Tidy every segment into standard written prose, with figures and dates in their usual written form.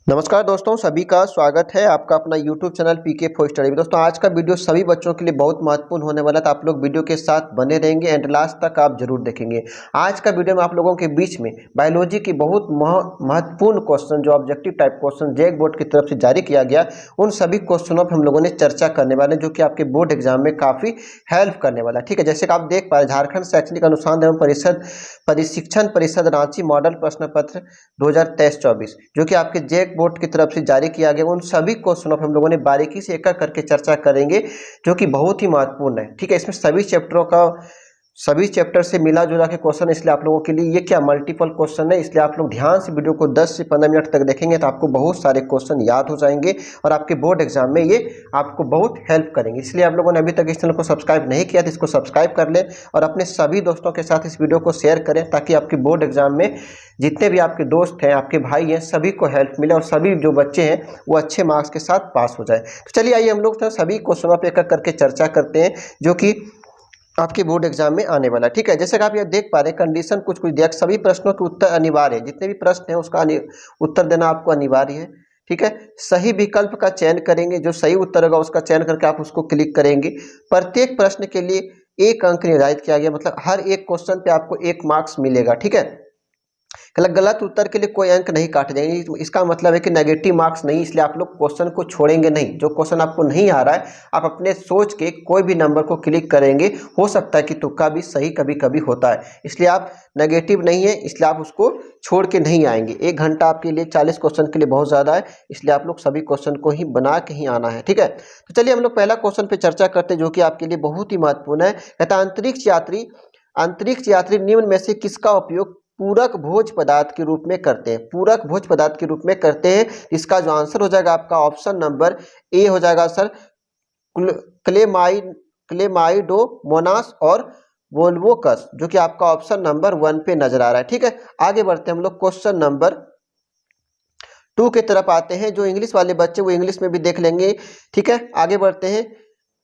नमस्कार दोस्तों, सभी का स्वागत है आपका अपना YouTube channel PK for study में। दोस्तों आज का वीडियो सभी बच्चों के लिए बहुत महत्वपूर्ण होने वाला है, तो आप लोग वीडियो के साथ बने रहेंगे एंड लास्ट तक आप जरूर देखेंगे। आज का वीडियो में आप लोगों के बीच में बायोलॉजी की बहुत महत्वपूर्ण क्वेश्चन जो objective type question JAC board की तरफ से जारी किया गया, उन सभी क्वेश्चनों पर हम लोगों ने चर्चा करने वाले हैं, जो कि आपके बोर्ड एग्जाम में काफी हेल्प करने वाला है। ठीक है, जैसे कि आप देख पा रहे झारखंड शैक्षणिक अनुसंधान एवं परिषद परिशिक्षण परिषद रांची मॉडल प्रश्न पत्र 2023-24 जो कि आपके जैक बोर्ड की तरफ से जारी किया गया, उन सभी क्वेश्चनों पर हम लोगों ने बारीकी से एक एक करके चर्चा करेंगे, जो कि बहुत ही महत्वपूर्ण है। ठीक है, इसमें सभी चैप्टर से मिला जुला के क्वेश्चन, इसलिए आप लोगों के लिए ये क्या मल्टीपल क्वेश्चन है, इसलिए आप लोग ध्यान से वीडियो को 10 से 15 मिनट तक देखेंगे तो आपको बहुत सारे क्वेश्चन याद हो जाएंगे और आपके बोर्ड एग्जाम में ये आपको बहुत हेल्प करेंगे। इसलिए आप लोगों ने अभी तक इस चैनल को सब्सक्राइब नहीं किया तो इसको सब्सक्राइब कर लें और अपने सभी दोस्तों के साथ इस वीडियो को शेयर करें, ताकि आपके बोर्ड एग्जाम में जितने भी आपके दोस्त हैं, आपके भाई हैं, सभी को हेल्प मिले और सभी जो बच्चे हैं वो अच्छे मार्क्स के साथ पास हो जाए। तो चलिए आइए हम लोग सभी क्वेश्चनों पर एक एक करके चर्चा करते हैं, जो कि आपके बोर्ड एग्जाम में आने वाला। ठीक है, जैसे कि आप ये देख पा रहे हैं कंडीशन कुछ दिया, सभी प्रश्नों के उत्तर अनिवार्य है, जितने भी प्रश्न हैं उसका उत्तर देना आपको अनिवार्य है। ठीक है, सही विकल्प का चयन करेंगे, जो सही उत्तर होगा उसका चयन करके आप उसको क्लिक करेंगे। प्रत्येक प्रश्न के लिए 1 अंक निर्धारित किया गया, मतलब हर एक क्वेश्चन पे आपको 1 मार्क्स मिलेगा। ठीक है, गलत उत्तर के लिए कोई अंक नहीं काटे जाएंगे, इसका मतलब है कि नेगेटिव मार्क्स नहीं, इसलिए आप लोग क्वेश्चन को छोड़ेंगे नहीं। जो क्वेश्चन आपको नहीं आ रहा है आप अपने सोच के कोई भी नंबर को क्लिक करेंगे, हो सकता है कि तुक्का भी सही कभी कभी होता है, इसलिए आप नेगेटिव नहीं है, इसलिए आप उसको छोड़ के नहीं आएंगे। 1 घंटा आपके लिए 40 क्वेश्चन के लिए बहुत ज़्यादा है, इसलिए आप लोग सभी क्वेश्चन को ही बना के ही आना है। ठीक है, तो चलिए हम लोग पहला क्वेश्चन पे चर्चा करते हैं, जो कि आपके लिए बहुत ही महत्वपूर्ण है। कहता है अंतरिक्ष यात्री निम्न में से किसका उपयोग पूरक भोज पदार्थ के रूप में करते हैं? पूरक भोज पदार्थ के रूप में करते हैं। इसका जो आंसर हो जाएगा आपका ऑप्शन नंबर ए हो जाएगा सर, क्लेमाइडोमोनास और वोल्वोकस, जो कि आपका ऑप्शन नंबर 1 पे नजर आ रहा है। ठीक है, आगे बढ़ते हैं हम लोग क्वेश्चन नंबर 2 की तरफ आते हैं। जो इंग्लिश वाले बच्चे वो इंग्लिश में भी देख लेंगे। ठीक है, आगे बढ़ते हैं,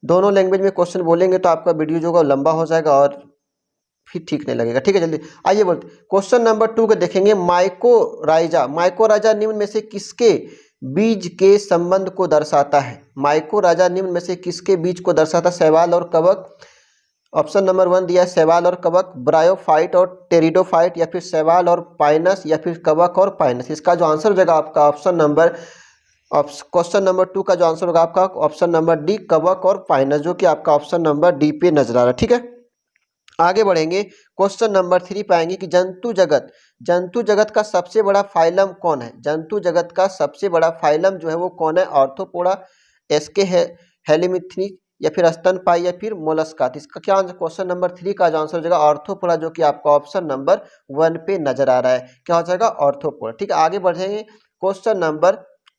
दोनों लैंग्वेज में क्वेश्चन बोलेंगे तो आपका वीडियो जो होगा लंबा हो जाएगा और फिर ठीक नहीं लगेगा। ठीक है, जल्दी आइए बोलते क्वेश्चन नंबर 2 को देखेंगे। माइकोराइजा निम्न में से किसके बीज के संबंध को दर्शाता है? माइकोराइजा निम्न में से किसके बीज को दर्शाता है? शैवाल और कवक। ऑप्शन नंबर 1 दिया है शैवाल और कवक, ब्रायोफाइट और टेरिडोफाइट, या फिर शैवाल और पाइनस, या फिर कवक और पाइनस। इसका जो आंसर हो जाएगा आपका क्वेश्चन नंबर 2 का जो आंसर होगा आपका ऑप्शन नंबर डी, कवक और पाइनस, जो कि आपका ऑप्शन नंबर डी पे नजर आ रहा है। ठीक है, आगे बढ़ेंगे, क्वेश्चन नंबर 3 पाएंगे कि जंतु जगत का सबसे बड़ा फाइलम कौन है? जंतु जगत का सबसे बड़ा फाइलम जो है वो कौन है? आर्थ्रोपोडा, एस्के हेलिमिथ्री, या फिर स्तनपाई, या फिर मोलस्का। इसका क्या आंसर? क्वेश्चन नंबर 3 का जो आंसर हो जाएगा आर्थ्रोपोडा, जो कि आपका ऑप्शन नंबर 1 पे नजर आ रहा है। क्या हो जाएगा? आर्थ्रोपोडा। ठीक है, आगे बढ़ेंगे, क्वेश्चन नंबर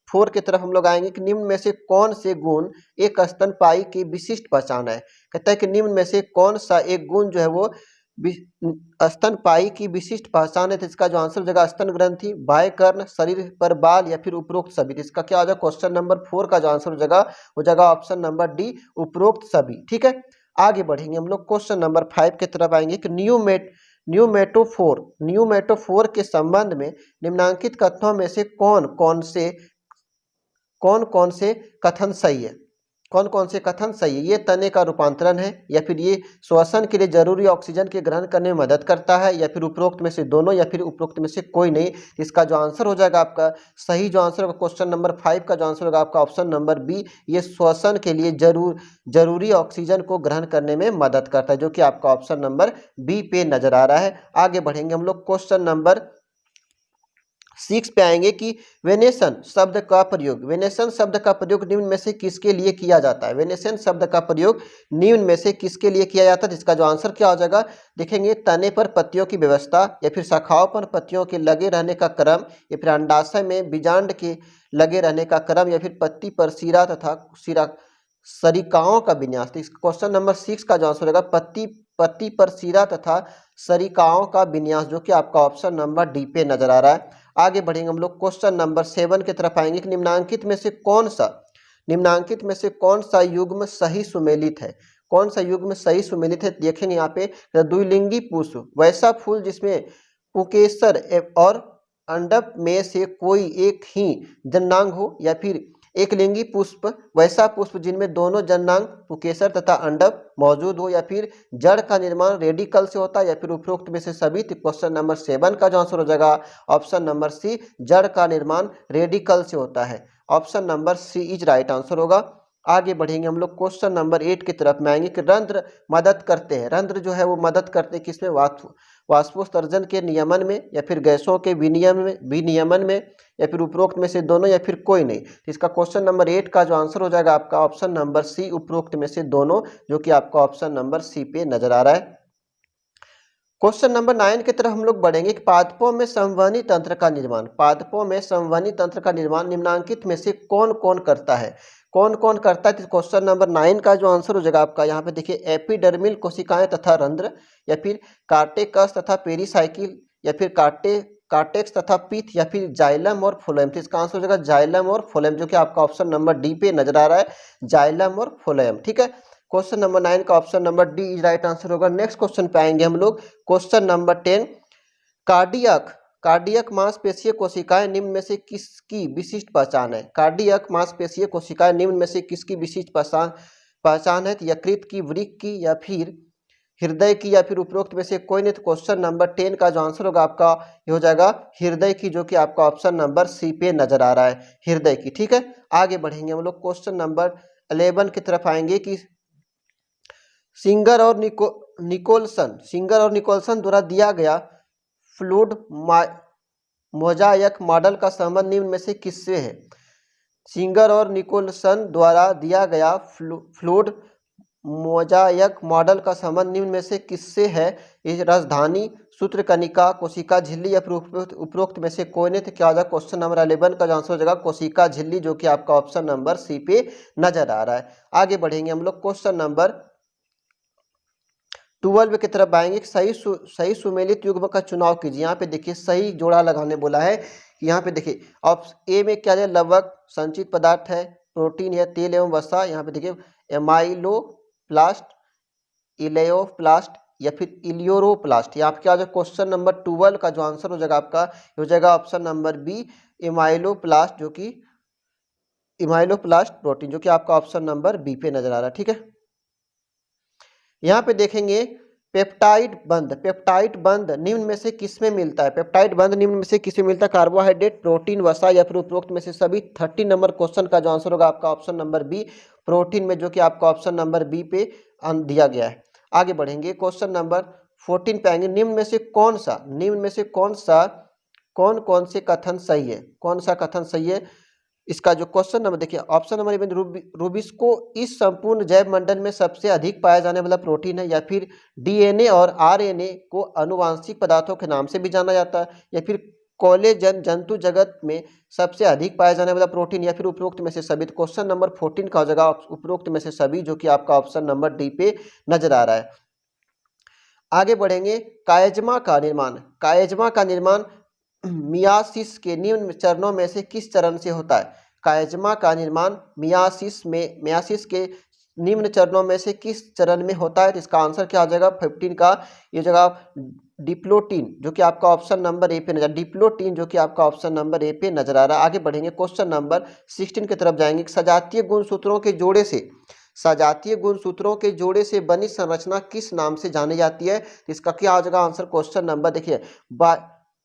4 की तरफ हम लोग आएंगे कि निम्न में से कौन से गुण एक स्तनपाई की विशिष्ट पहचान है? कहता है कि निम्न में से कौन सा एक गुण जो है वो स्तनपाई की विशिष्ट पहचान है? तो इसका जो आंसर हो जाएगा स्तन ग्रंथि, बाह्य कर्ण, शरीर पर बाल, या फिर उपरोक्त सभी। इसका क्या हो जाएगा? क्वेश्चन नंबर 4 का जो आंसर हो जाएगा ऑप्शन नंबर डी, उपरोक्त सभी। ठीक है, आगे बढ़ेंगे हम लोग क्वेश्चन नंबर 5 की तरफ आएंगे कि न्यूमेटोफोर के संबंध में निम्नांकित कथनों में से कौन कौन से कथन सही है? कौन कौन से कथन सही है? ये तने का रूपांतरण है, या फिर ये श्वसन के लिए जरूरी ऑक्सीजन के ग्रहण करने में मदद करता है, या फिर उपरोक्त में से दोनों, या फिर उपरोक्त में से कोई नहीं। इसका जो आंसर हो जाएगा आपका सही जो आंसर होगा क्वेश्चन नंबर 5 का जो आंसर होगा आपका ऑप्शन नंबर बी, ये श्वसन के लिए जरूरी ऑक्सीजन को ग्रहण करने में मदद करता है, जो कि आपका ऑप्शन नंबर बी पे नजर आ रहा है। आगे बढ़ेंगे हम लोग क्वेश्चन नंबर 6 पे आएंगे कि वेनेसन शब्द का प्रयोग निम्न में से किसके लिए किया जाता है? वेनेसन शब्द का प्रयोग निम्न में से किसके लिए किया जाता है? जिसका जो आंसर क्या हो जाएगा देखेंगे, तने पर पत्तियों की व्यवस्था, या फिर शाखाओं पर पत्तियों के लगे रहने का क्रम, या फिर अंडाशय में बीजांड के लगे रहने का क्रम, या फिर पत्ती पर सिरा तथा सरिकाओं का विन्यास। तो इस क्वेश्चन नंबर 6 का जो आंसर होगा पत्ती पर सिरा तथा सरिकाओं का विन्यास, जो कि आपका ऑप्शन नंबर डी पे नजर आ रहा है। आगे बढ़ेंगे हम लोग क्वेश्चन नंबर 7 की तरफ आएंगे कि निम्नांकित में से कौन सा युग्म सही सुमेलित है? कौन सा युग्म सही सुमेलित है? देखेंगे यहाँ पे द्विलिंगी पुष्प, वैसा फूल जिसमें पुकेसर और अंडप में से कोई एक ही जननांग हो, या फिर एकलिंगी पुष्प वैसा पुष्प जिनमें दोनों जननांग पुकेसर तथा अंडप मौजूद हो, या फिर जड़ का निर्माण रेडिकल से होता है, या फिर उपरोक्त में से सभी। तो क्वेश्चन नंबर 7 का जो आंसर हो जाएगा ऑप्शन नंबर सी, जड़ का निर्माण रेडिकल से होता है। Option number C is right answer होगा। आगे बढ़ेंगे हम लोग क्वेश्चन नंबर 8 की तरफ में आएंगे कि रंध्र मदद करते हैं। रंध्र जो है वो मदद करते हैं किसमें? वाष्पोत्सर्जन के नियमन में, या फिर गैसों के विनियमन में, या फिर उपरोक्त में से दोनों, या फिर कोई नहीं। तो इसका क्वेश्चन नंबर 8 का जो आंसर हो जाएगा आपका ऑप्शन नंबर सी, उपरोक्त में से दोनों, जो कि आपका ऑप्शन नंबर सी पे नजर आ रहा है। क्वेश्चन नंबर 9 की तरफ हम लोग बढ़ेंगे कि पादपों में संवहनी तंत्र का निर्माण। पादपों में संवहनी तंत्र का निर्माण निम्नांकित में से कौन कौन करता है? कौन कौन करता है? तो क्वेश्चन नंबर 9 का जो आंसर हो जाएगा आपका यहाँ पे देखिए एपिडर्मिल कोशिकाएं तथा रंध्र, या फिर कार्टेकस तथा पेरीसाइकिल, या फिर कार्टेक्स तथा पीथ, या फिर जाइलम और फ्लोएम। तो इसका आंसर हो जाएगा जाइलम और फ्लोएम, जो कि आपका ऑप्शन नंबर डी पे नजर आ रहा है, जाइलम और फ्लोएम। ठीक है, क्वेश्चन नंबर 9 का option number D is right answer होगा। नेक्स्ट क्वेश्चन पे आएंगे हम लोग, क्वेश्चन नंबर 10, कार्डियक मांसपेशीय कोशिकाएं निम्न में से किसकी विशिष्ट पहचान है? कार्डियक मांसपेशीय कोशिकाएं निम्न में से किसकी विशिष्ट पहचान है? तो यकृत की, वृक्क की, या फिर हृदय की, या फिर उपरोक्त में से कोई नहीं। तो क्वेश्चन नंबर 10 का जो आंसर होगा आपका ये हो जाएगा हृदय की, जो कि आपका ऑप्शन नंबर सी पे नजर आ रहा है, हृदय की। ठीक है, आगे बढ़ेंगे हम लोग क्वेश्चन नंबर 11 की तरफ आएंगे कि सिंगर और निकोलसन द्वारा दिया गया फ्लूड मोजाइक मॉडल का संबंध निम्न में से किससे है? सिंगर और निकोलसन द्वारा दिया गया फ्लूड मोजाइक मॉडल का संबंध निम्न में से किससे है? इस राजधानी, सूत्रकनिका, कोशिका झिल्ली, या फिर उपरोक्त में से कोई नहीं। तो क्या हो जाएगा? क्वेश्चन नंबर 11 का जो आंसर हो जाएगा कोशिका झिल्ली, जो कि आपका ऑप्शन नंबर सी पे नजर आ रहा है। आगे बढ़ेंगे हम लोग क्वेश्चन नंबर 12 की तरफ आएंगे। सही सुमेलित युग्म का चुनाव कीजिए। यहाँ पे देखिए सही जोड़ा लगाने बोला है कि यहाँ पे देखिए ऑप्शन ए में क्या है? लवक, संचित पदार्थ है, प्रोटीन है, तेल एवं वसा। यहाँ पे देखिए एमाइलोप्लास्ट, इलेयोप्लास्ट, या फिर इलियोरोप्लास्ट। यहाँ पे क्या हो जाएगा? क्वेश्चन नंबर 12 का जो आंसर हो जाएगा आपका हो जाएगा ऑप्शन नंबर बी, एमाइलोप्लास्ट, जो कि इमाइलोप्लास्ट प्रोटीन, जो कि आपका ऑप्शन नंबर बी पे नजर आ रहा है। ठीक है, यहाँ पे देखेंगे पेप्टाइड बंध निम्न में से किसमें मिलता है? पेप्टाइड बंध निम्न में से किसमें मिलता है? कार्बोहाइड्रेट, प्रोटीन, वसा, या फिर उपरोक्त में से सभी। 30 नंबर क्वेश्चन का जो आंसर होगा आपका ऑप्शन नंबर बी, प्रोटीन में, जो कि आपका ऑप्शन नंबर बी पे दिया गया है। आगे बढ़ेंगे क्वेश्चन नंबर 14 पे आएंगे। निम्न में से कौन कौन से कथन सही है? कौन सा कथन सही है? इसका जो क्वेश्चन नंबर देखिए ऑप्शन नंबर रूबिस्को इस संपूर्ण जैव मंडल में सबसे अधिक पाया जाने वाला प्रोटीन है, या फिर डीएनए और आरएनए को आनुवांशिक पदार्थों के नाम से भी जाना जाता है, या फिर कोलेजन जंतु जगत में सबसे अधिक पाया जाने वाला प्रोटीन, या फिर उपरोक्त में से सभी। तो क्वेश्चन नंबर 14 का हो जाएगा उपरोक्त में से सभी, जो कि आपका ऑप्शन नंबर डी पे नजर आ रहा है। आगे बढ़ेंगे, कायजमा का निर्माण मियासिस के निम्न चरणों में से किस चरण से होता है? कायजमा का निर्माण मियासिस के निम्न चरणों में से किस चरण में होता है? तो इसका आंसर क्या हो जाएगा? 15 का ये जगह डिप्लोटीन, जो कि आपका ऑप्शन नंबर ए पे नजर, डिप्लोटीन, जो कि आपका ऑप्शन नंबर ए पे नजर आ रहा है। आगे बढ़ेंगे क्वेश्चन नंबर 16 की तरफ जाएंगे। सजातीय गुणसूत्रों के जोड़े से बनी संरचना किस नाम से जानी जाती है? तो इसका क्या हो जाएगा आंसर? क्वेश्चन नंबर देखिए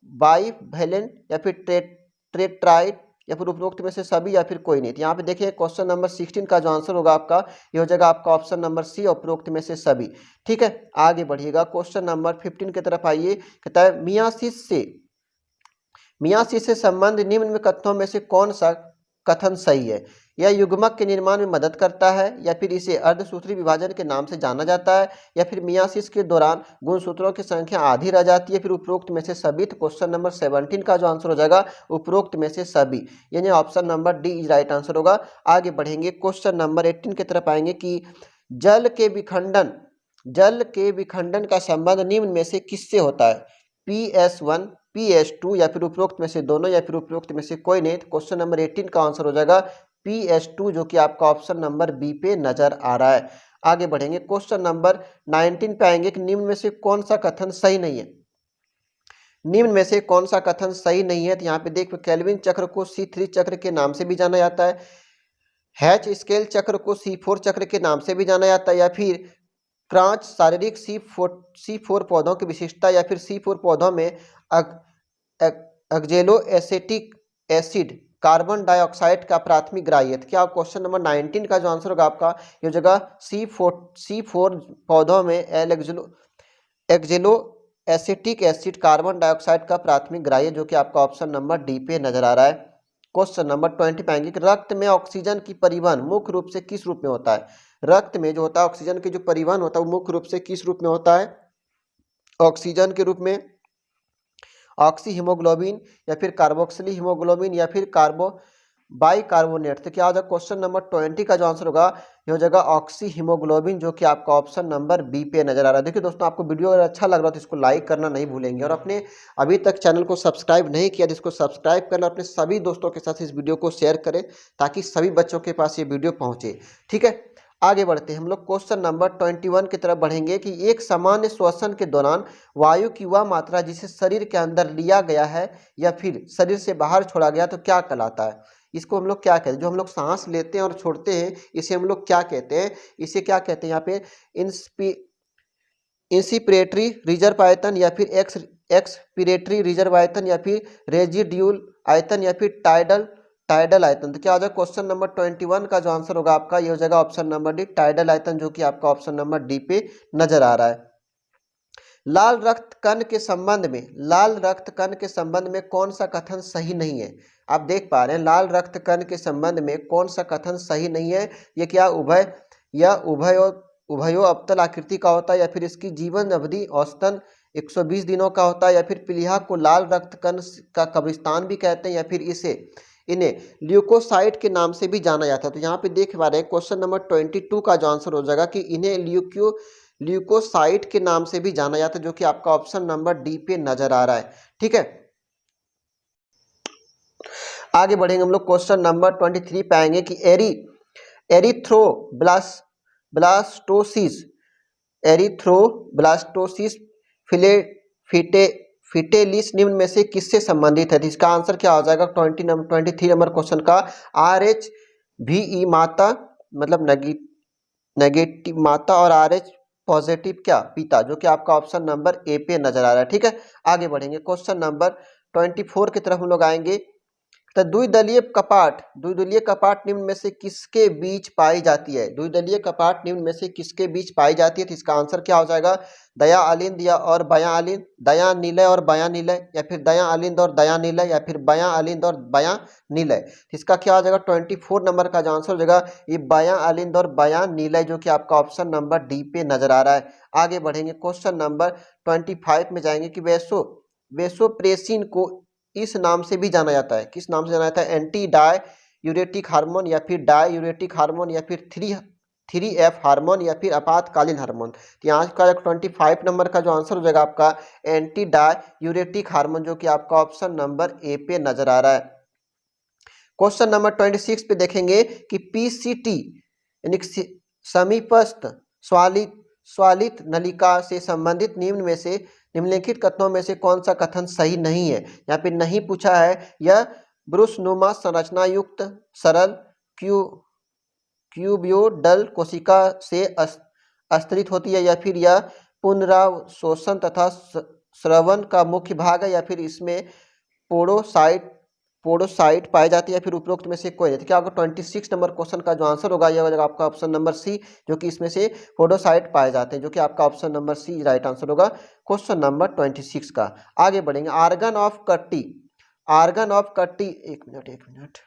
बाइवैलेंट, या फिर टेट्राइड, या फिर उपरोक्त में से सभी, या फिर कोई नहीं। तो यहाँ पे देखिए क्वेश्चन नंबर 16 का जो आंसर होगा आपका ये हो जाएगा आपका ऑप्शन नंबर सी, उपरोक्त में से सभी। ठीक है, आगे बढ़िएगा क्वेश्चन नंबर 15 की तरफ आइए। कहता है मियासिस से संबंध निम्न में कथनों में से कौन सा कथन सही है? यह युग्मक के निर्माण में मदद करता है, या फिर इसे अर्धसूत्री विभाजन के नाम से जाना जाता है, या फिर मियासिस के दौरान गुणसूत्रों की संख्या आधी रह जाती है, फिर उपरोक्त में से सभी। तो क्वेश्चन नंबर 17 का जो आंसर हो जाएगा उपरोक्त में से सभी, यानी option number D is right answer होगा। आगे बढ़ेंगे क्वेश्चन नंबर 18 की तरफ आएंगे कि जल के विखंडन का संबंध निम्न में से किससे होता है? PS1, PS2, या फिर उपरोक्त में से दोनों, या फिर उपरोक्त में से कोई नहीं। तो क्वेश्चन नंबर 18 का आंसर हो जाएगा PS2, जो कि आपका ऑप्शन नंबर बी पे नजर आ रहा है। आगे बढ़ेंगे क्वेश्चन नंबर 19 पे आएंगे कि निम्न में से कौन सा कथन सही नहीं है? निम्न में से कौन सा कथन सही नहीं है? तो यहाँ पे देख केल्विन चक्र को C3 चक्र के नाम से भी जाना जाता है, हैच स्केल चक्र को C4 चक्र के नाम से भी जाना जाता है, या फिर क्रांच शारीरिक C4 पौधों की विशिष्टता, या फिर C4 पौधों में ऑक्जेलो एसेटिक एसिड कार्बन डाइऑक्साइड का प्राथमिक ग्राह्य। क्या क्वेश्चन नंबर 19 का जो आंसर होगा आपका ये जगह C4 पौधों में एक्जेलो एसिटिक एसिड कार्बन डाइऑक्साइड का प्राथमिक ग्राह्य, जो कि आपका ऑप्शन नंबर डी पे नजर आ रहा है। क्वेश्चन नंबर 20 पाएंगे कि रक्त में ऑक्सीजन की परिवहन मुख्य रूप से किस रूप में होता है? रक्त में जो होता है ऑक्सीजन की जो परिवहन होता है वो मुख्य रूप से किस रूप में होता है? ऑक्सीजन के रूप में, ऑक्सी हीमोग्लोबिन, या फिर कार्बोक्सिली हीमोग्लोबिन, या फिर बाइकार्बोनेट। तो क्या हो जाएगा क्वेश्चन नंबर 20 का जो आंसर होगा ये हो जाएगा ऑक्सी हीमोग्लोबिन, जो कि आपका ऑप्शन नंबर बी पे नजर आ रहा है। देखिए दोस्तों, आपको वीडियो अगर अच्छा लग रहा है तो इसको लाइक करना नहीं भूलेंगे, और अपने अभी तक चैनल को सब्सक्राइब नहीं किया तो इसको सब्सक्राइब करना, अपने सभी दोस्तों के साथ इस वीडियो को शेयर करें ताकि सभी बच्चों के पास ये वीडियो पहुंचे। ठीक है, आगे बढ़ते हैं हम लोग क्वेश्चन नंबर 21 की तरफ बढ़ेंगे कि एक सामान्य श्वसन के दौरान वायु की वह मात्रा जिसे शरीर के अंदर लिया गया है या फिर शरीर से बाहर छोड़ा गया तो क्या कहलाता है? इसको हम लोग क्या कहते हैं? जो हम लोग सांस लेते हैं और छोड़ते हैं इसे हम लोग क्या कहते हैं? इसे क्या कहते हैं? यहाँ पे इंस्पिरेटरी रिजर्व आयतन, या फिर एक्सपिरेटरी रिजर्व आयतन, या फिर रेजिड्यूल आयतन, या फिर टाइडल आयतन। तो क्या हो जाएगा क्वेश्चन नंबर 21 का जो आंसर होगा आपका ये हो जाएगा ऑप्शन नंबर डी टाइडल आयतन, जो कि आपका ऑप्शन नंबर डी पे नजर आ रहा है। लाल रक्त कण के संबंध में कौन सा कथन सही नहीं है? आप देख पा रहे हैं लाल रक्त कण के संबंध में कौन सा कथन सही नहीं है? ये क्या उभयो अवतल आकृति का होता है, या फिर इसकी जीवन अवधि औसतन 120 दिनों का होता है, या फिर पीलिया को लाल रक्त कण का कब्रिस्तान भी कहते हैं, या फिर इन्हें ल्यूकोसाइट के नाम से भी जाना जाता है। तो यहाँ पे देख पा रहे हैं क्वेश्चन नंबर 22 का जो आंसर हो जाएगा कि इन्हें ल्यूकोसाइट के नाम से भी जाना जाता है, जो कि आपका ऑप्शन नंबर डी पे नजर आ रहा है। ठीक है, आगे बढ़ेंगे हम लोग क्वेश्चन नंबर 23 पे आएंगे कि एरिथ्रोब्लास्टोसिस फिटेलिस निम्न में से किससे संबंधित है? तो इसका आंसर क्या हो जाएगा 23 नंबर क्वेश्चन का RH-VE माता मतलब नेगेटिव माता, और RH पॉजिटिव क्या पिता, जो कि आपका ऑप्शन नंबर ए पे नजर आ रहा है। ठीक है, आगे बढ़ेंगे क्वेश्चन नंबर 24 की तरफ हम लोग आएंगे। तो द्विदलीय कपाट निम्न में से किसके बीच पाई जाती है? द्विदलीय कपाट निम्न में से किसके बीच पाई जाती है? तो इसका आंसर क्या हो जाएगा दया अलिंद और बयां अलिंद, दया निलय और बयां निलय, या फिर दया अलिंद और दया निलय, या फिर बयां अलिंद और बयां निलय। तो इसका क्या हो जाएगा 24 नंबर का जो आंसर हो जाएगा ये बयां अलिंद और बयां निलय, जो कि आपका ऑप्शन नंबर डी पे नजर आ रहा है। आगे बढ़ेंगे क्वेश्चन नंबर 25 में जाएंगे कि वेसोप्रेसिन को इस नाम से भी जाना जाता है, किस नाम से जाना जाता है? एंटी डाययूरेटिक हार्मोन, या फिर डाययूरेटिक हार्मोन, या फिर 3F हार्मोन, या फिर आपातकालीन हार्मोन। तो यहाँ का 25 नंबर का जो आंसर हो जाएगा आपका एंटी डाययूरेटिक हार्मोन, जो कि आपका ऑप्शन नंबर ए पे नजर आ रहा है। क्वेश्चन नंबर 26 पे देखेंगे कि PCT यानी समीपस्थ स्वालित नलिका से संबंधित निम्नलिखित कथनों में से कौन सा कथन सही नहीं है? यहाँ पे नहीं पूछा है। यह ब्रुसनुमा संरचना युक्त सरल क्यूबियोडल कोशिका से अस्तित्व होती है, या फिर यह पुनरावशोषण तथा श्रवण का मुख्य भाग है, या फिर इसमें पोडोसाइट पाई जाती है, या फिर उपरोक्त में से कोई नहीं। तो क्या होगा 26 नंबर क्वेश्चन का जो आंसर होगा यह होगा आपका ऑप्शन नंबर सी, जो कि इसमें से पोडोसाइट पाए जाते हैं, जो कि आपका option number C right answer होगा क्वेश्चन नंबर 26 का। आगे बढ़ेंगे आर्गन ऑफ कट्टी एक मिनट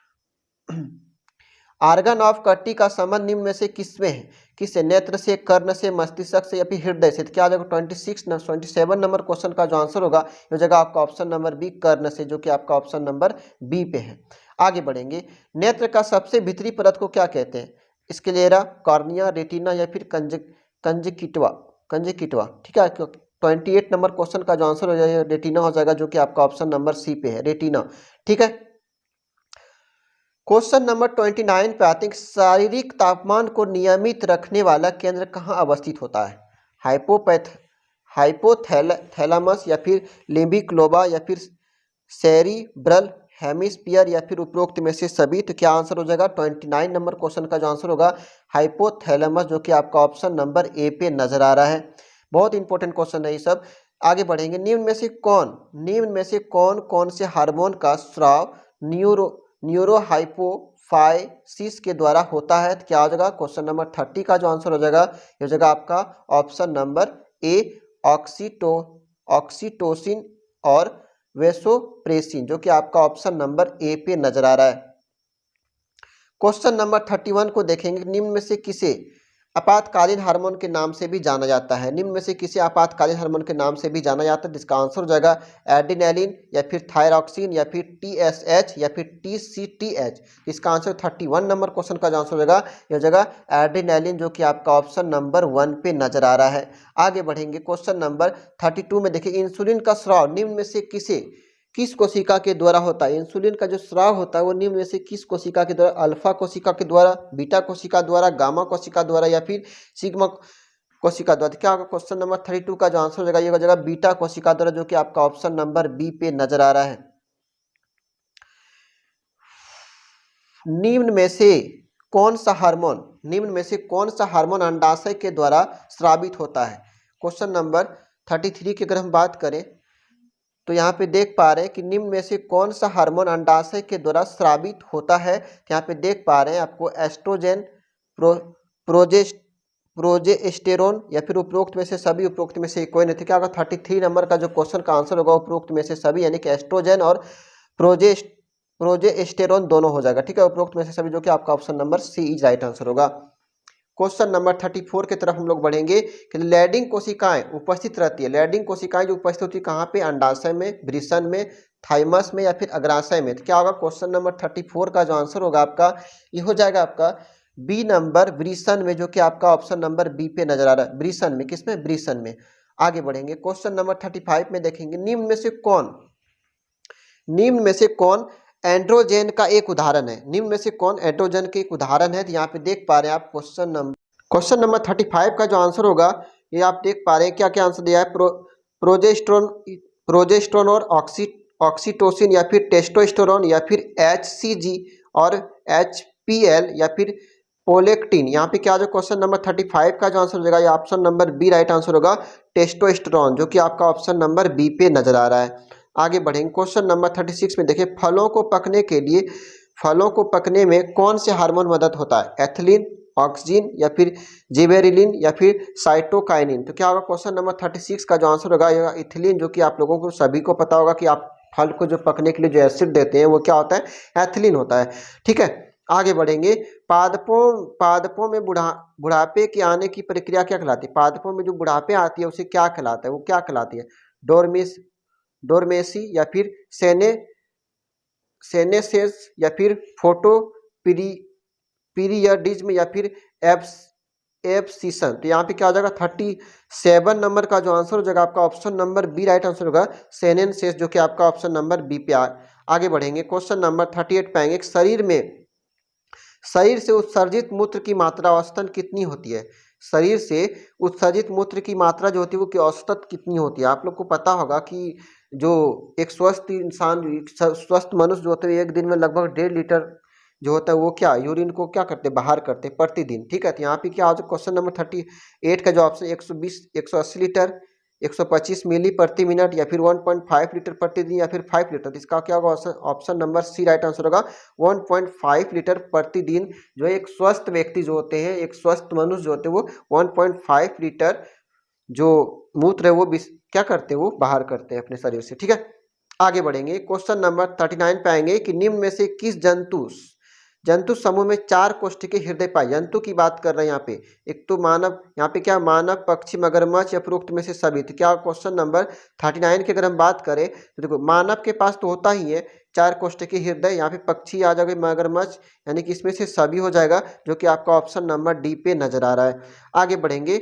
आर्गन ऑफ कट्टी का संबंध निम्न में से किसमें है? किससे? नेत्र से, कर्ण से, मस्तिष्क से, या फिर हृदय से। तो क्या आ जाएगा 27 नंबर क्वेश्चन का जो आंसर होगा ये जगह आपका ऑप्शन नंबर बी कर्ण से, जो कि आपका ऑप्शन नंबर बी पे है। आगे बढ़ेंगे नेत्र का सबसे भीतरी परत को क्या कहते हैं? स्क्लेरा, कॉर्निया, रेटिना, या फिर कंजक्टिवा। ठीक है, 28 नंबर क्वेश्चन का जो आंसर हो जाएगा रेटिना हो जाएगा, जो कि आपका ऑप्शन नंबर सी पे है रेटिना। ठीक है, क्वेश्चन नंबर 29 पे आते हैं कि शारीरिक तापमान को नियमित रखने वाला केंद्र कहाँ अवस्थित होता है? हाइपोथैलेमस या फिर लिम्बिक लोबा या फिर सेरिब्रल हेमिस्फीयर या फिर उपरोक्त में से सभी। तो क्या आंसर हो जाएगा 29 नंबर क्वेश्चन का जो आंसर होगा हाइपोथैलेमस, जो कि आपका ऑप्शन नंबर ए पे नजर आ रहा है। बहुत इंपॉर्टेंट क्वेश्चन है ये सब। आगे बढ़ेंगे, निम्न में से कौन कौन से हार्मोन का स्राव न्यूरोहाइपोफाइसिस के द्वारा होता है। तो क्या हो जाएगा क्वेश्चन नंबर 30 का जो आंसर हो जाएगा ये हो जाएगा आपका ऑप्शन नंबर ए ऑक्सीटोसिन और वेसोप्रेसिन, जो कि आपका ऑप्शन नंबर ए पे नजर आ रहा है। क्वेश्चन नंबर 31 को देखेंगे, निम्न में से किसे आपातकालीन हार्मोन के नाम से भी जाना जाता है। निम्न में से किसे आपातकालीन हार्मोन के नाम से भी जाना जाता है, जिसका आंसर हो जाएगा एड्रेनालिन या फिर थायरॉक्सिन या फिर TSH या फिर TCTH। इसका आंसर 31 नंबर क्वेश्चन का जो आंसर हो जाएगा यह हो जाएगा एड्रेनालिन, जो कि आपका ऑप्शन नंबर 1 पे नजर आ रहा है। आगे बढ़ेंगे, क्वेश्चन नंबर 32 में देखिए, इंसुलिन का स्राव निम्न में से किस कोशिका के द्वारा होता है। इंसुलिन का जो स्राव होता है वो निम्न में से किस कोशिका के द्वारा, अल्फा कोशिका के द्वारा, बीटा कोशिका द्वारा, गामा कोशिका द्वारा या फिर सिग्मा कोशिका द्वारा। क्या होगा क्वेश्चन नंबर 32 का जो आंसर हो जाएगा ये हो जाएगा बीटा कोशिका द्वारा, जो कि आपका ऑप्शन नंबर बी पे नजर आ रहा है। निम्न में से कौन सा हार्मोन अंडाशय के द्वारा स्रावित होता है। क्वेश्चन नंबर 33 की अगर हम बात करें तो यहाँ पे देख पा रहे हैं कि निम्न में से कौन सा हार्मोन अंडाशय के द्वारा स्रावित होता है। यहाँ पे देख पा रहे हैं आपको एस्ट्रोजन, प्रोजेस्टेरोन या फिर उपरोक्त में से सभी। उपरोक्त में से कोई नहीं था। क्या होगा 33 नंबर का जो क्वेश्चन का आंसर होगा उपरोक्त में से सभी, यानी कि एस्ट्रोजन और प्रोजेस्टेरोन दोनों हो जाएगा। ठीक है, उपरोक्त में से सभी, जो कि आपका option number C is right answer होगा। क्वेश्चन नंबर 34 की तरफ हम लोग बढ़ेंगे कि लैडिंग कोशिकाएं उपस्थित रहती है। लैडिंग कोशिकाएं जो उपस्थित होती है कहाँ पे, अंडाशय में, वृषण में, थाइमस में या फिर अग्राशय में। तो क्या होगा क्वेश्चन नंबर 34 का जो आंसर होगा आपका ये हो जाएगा आपका बी नंबर, वृषण में, जो कि आपका ऑप्शन नंबर बी पे नजर आ रहा है। वृषण में, किसमें, वृषण में। आगे बढ़ेंगे, क्वेश्चन नंबर 35 में देखेंगे, निम्न में से कौन एंड्रोजन का एक उदाहरण है। निम्न में से कौन एंड्रोजन के एक उदाहरण है। तो यहाँ पे देख पा रहे हैं आप क्वेश्चन नंबर 35 का जो आंसर होगा ये आप देख पा रहे हैं क्या क्या आंसर दिया है। प्रोजेस्टेरोन और ऑक्सीटोसिन या फिर टेस्टोस्टेरोन या फिर HCG और HPL या फिर प्रोलेक्टिन। यहाँ पे क्या जो क्वेश्चन नंबर 35 का जो आंसर हो जाएगा ये option number B right answer होगा, टेस्टोस्टेरोन, जो कि आपका ऑप्शन नंबर बी पे नजर आ रहा है। आगे बढ़ेंगे, क्वेश्चन नंबर 36 में देखिए, फलों को पकने में कौन से हार्मोन मदद होता है। एथिलीन, ऑक्सीजन या फिर जिबेरेलिन या फिर साइटोकाइनिन। तो क्या होगा क्वेश्चन नंबर 36 का जो आंसर होगा ये इथिलीन, जो कि आप लोगों को सभी को पता होगा कि आप फल को जो पकने के लिए जो एसिड देते हैं वो क्या होता है, एथिलीन होता है। ठीक है, आगे बढ़ेंगे, पादपों में बुढ़ापे के आने की प्रक्रिया क्या कहलाती है। पादपों में जो बुढ़ापे आती है उसे क्या कहलाता है, वो क्या कहलाती है, डोरमेसी या फिर सेनेसेस या फिर फोटो पीरियडिज्म या फिर एब्सिशन। तो यहाँ पे क्या हो जाएगा 37 नंबर का जो आंसर हो जाएगा आपका option number B right answer होगा, सेनेसेस, जो कि आपका ऑप्शन नंबर बी पे आगे बढ़ेंगे, क्वेश्चन नंबर 38 पाएंगे, शरीर से उत्सर्जित मूत्र की मात्रा औसतन कितनी होती है। शरीर से उत्सर्जित मूत्र की मात्रा जो होती है वो औसतन कितनी होती है। आप लोग को पता होगा कि जो एक स्वस्थ मनुष्य जो होते हैं एक दिन में लगभग 1.5 लीटर जो होता है वो क्या यूरिन को क्या करते हैं, बाहर करते हैं प्रतिदिन। ठीक है, तो यहाँ पे क्या हो जाए क्वेश्चन नंबर 38 का जो ऑप्शन 180 लीटर, 125 मिली प्रति मिनट या फिर 1.5 लीटर प्रतिदिन या फिर 5 लीटर। तो इसका क्या होगा option number C right answer होगा 1.5 लीटर प्रतिदिन। जो एक स्वस्थ व्यक्ति जो होते हैं, एक स्वस्थ मनुष्य जो होते हैं वो 1.5 लीटर जो मूत्र है वो क्या करते हैं, वो बाहर करते हैं अपने शरीर से। ठीक है, आगे बढ़ेंगे, क्वेश्चन नंबर 39 पे आएंगे कि निम्न में से किस जंतु समूह में 4 कोष्ठकीय हृदय पाए। जंतु की बात कर रहे हैं यहाँ पे, एक तो मानव, यहाँ पे क्या मानव, पक्षी, मगरमच्छ या उपरोक्त में से सभी। तो क्या क्वेश्चन नंबर 39 की अगर हम बात करें तो देखो मानव के पास तो होता ही है 4 कोष्ठकीय हृदय, यहाँ पे पक्षी आ जाएगा, मगरमच्छ, यानी कि इसमें से सभी हो जाएगा, जो कि आपका ऑप्शन नंबर डी पे नजर आ रहा है। आगे बढ़ेंगे,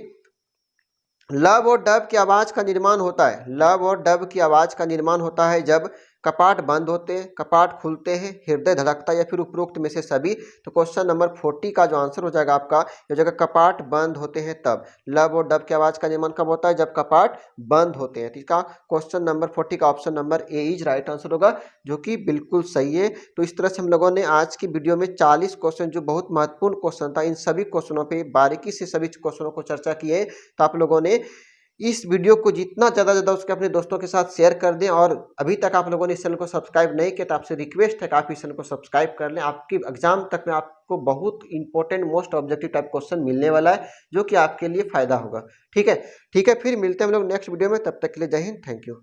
लव और डब की आवाज का निर्माण होता है। लव और डब की आवाज का निर्माण होता है जब कपाट बंद होते हैं, कपाट खुलते हैं, हृदय धड़कता है या फिर उपरोक्त में से सभी। तो क्वेश्चन नंबर 40 का जो आंसर हो जाएगा आपका, हो जाएगा कपाट बंद होते हैं तब। लब और डब की आवाज का निर्माण कब होता है? जब कपाट बंद होते हैं। तो इसका क्वेश्चन नंबर 40 का option number A is right answer होगा, जो कि बिल्कुल सही है। तो इस तरह से हम लोगों ने आज की वीडियो में 40 क्वेश्चन जो बहुत महत्वपूर्ण क्वेश्चन था, इन सभी क्वेश्चनों पे बारीकी से सभी क्वेश्चनों को चर्चा की है। तो आप लोगों ने इस वीडियो को जितना ज़्यादा उसके अपने दोस्तों के साथ शेयर कर दें, और अभी तक आप लोगों ने इस चैनल को सब्सक्राइब नहीं किया तो आपसे रिक्वेस्ट है कि आप इस चैनल को सब्सक्राइब कर लें। आपकी एग्जाम तक में आपको बहुत important most objective type question मिलने वाला है, जो कि आपके लिए फायदा होगा। ठीक है, फिर मिलते हैं हम लोग नेक्स्ट वीडियो में। तब तक के लिए जय हिंद, थैंक यू।